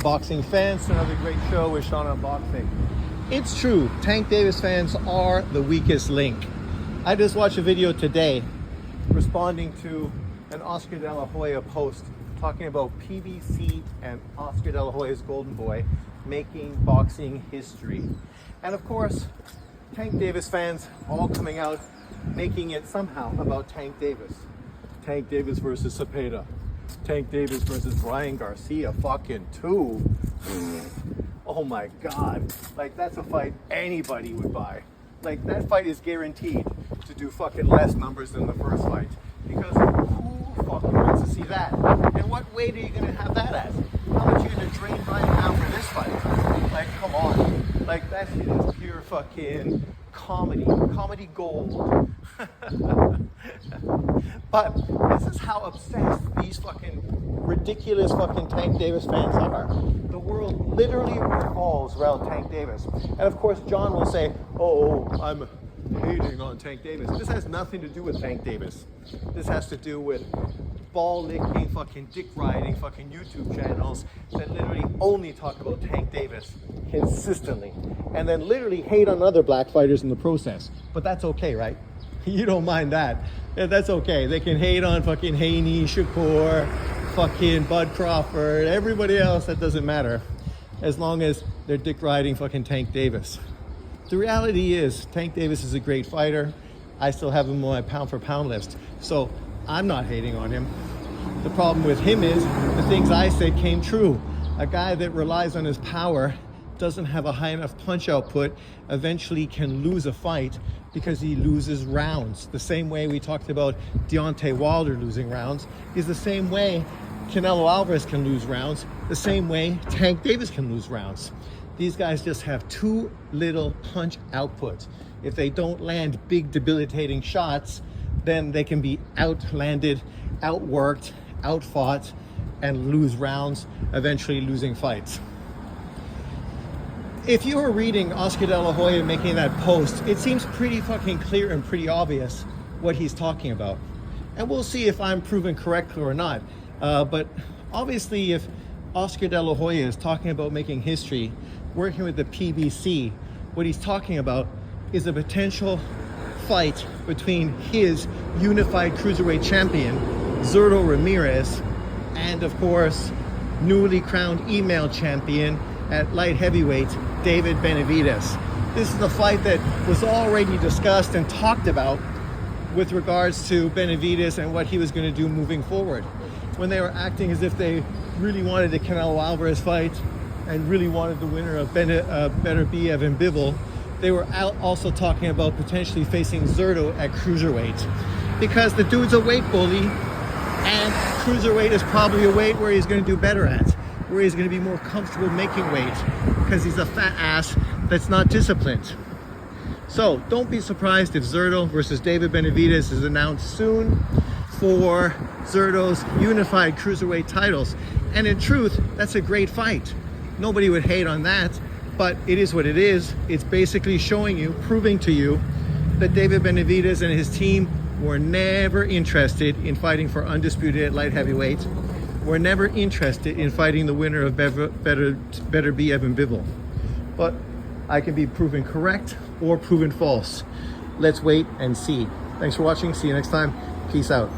boxing fans, to another great show with Sean on Boxing. It's true, Tank Davis fans are the weakest link. I just watched a video today responding to an Oscar De La Hoya post talking about PBC and Oscar De La Hoya's Golden Boy making boxing history. And of course, Tank Davis fans all coming out making it somehow about Tank Davis. Tank Davis versus Cepeda. Tank Davis versus Ryan Garcia fucking 2. Oh my God. Like, that's a fight anybody would buy. Like, that fight is guaranteed to do fucking less numbers than the first fight. Because who fucking wants to see that? And what weight are you gonna have that at? How much are you gonna drain right now for this fight? Like, come on. Like, that shit is pure fucking comedy gold. But this is how obsessed these fucking ridiculous fucking Tank Davis fans are. The world literally revolves around Tank Davis. And of course, John will say, oh, I'm hating on Tank Davis. This has nothing to do with Tank Davis. This has to do with ball-licking, fucking dick-riding fucking YouTube channels that literally only talk about Tank Davis consistently. And then literally hate on other black fighters in the process. But that's okay, right? You don't mind that. Yeah, that's okay. They can hate on fucking Haney, Shakur, fucking Bud Crawford, everybody else, that doesn't matter. As long as they're dick riding fucking Tank Davis. The reality is, Tank Davis is a great fighter. I still have him on my pound for pound list. So I'm not hating on him. The problem with him is the things I said came true. A guy that relies on his power, doesn't have a high enough punch output, eventually can lose a fight because he loses rounds. The same way we talked about Deontay Wilder losing rounds is the same way Canelo Alvarez can lose rounds, the same way Tank Davis can lose rounds. These guys just have too little punch output. If they don't land big debilitating shots, then they can be outlanded, outworked, outfought, and lose rounds, eventually losing fights. If you were reading Oscar De La Hoya making that post, it seems pretty fucking clear and pretty obvious what he's talking about. And we'll see if I'm proven correct or not. But obviously, if Oscar De La Hoya is talking about making history, working with the PBC, what he's talking about is a potential fight between his unified cruiserweight champion, Zurdo Ramirez, and of course, newly crowned email champion at light heavyweight, David Benavidez. This is a fight that was already discussed and talked about with regards to Benavidez and what he was going to do moving forward. When they were acting as if they really wanted the Canelo Alvarez fight and really wanted the winner of Benavidez and Bivol, they were also talking about potentially facing Zurdo at cruiserweight, because the dude's a weight bully, and cruiserweight is probably a weight where he's going to do better at, where he's going to be more comfortable making weight, because he's a fat ass that's not disciplined. So don't be surprised if Zurdo versus David Benavidez is announced soon for Zurdo's unified cruiserweight titles. And in truth, that's a great fight. Nobody would hate on that, but it is what it is. It's basically showing you, proving to you, that David Benavidez and his team were never interested in fighting for undisputed at light heavyweight. Were never interested in fighting the winner of Better Be Evan Bivol. But I can be proven correct or proven false. Let's wait and see. Thanks for watching. See you next time. Peace out.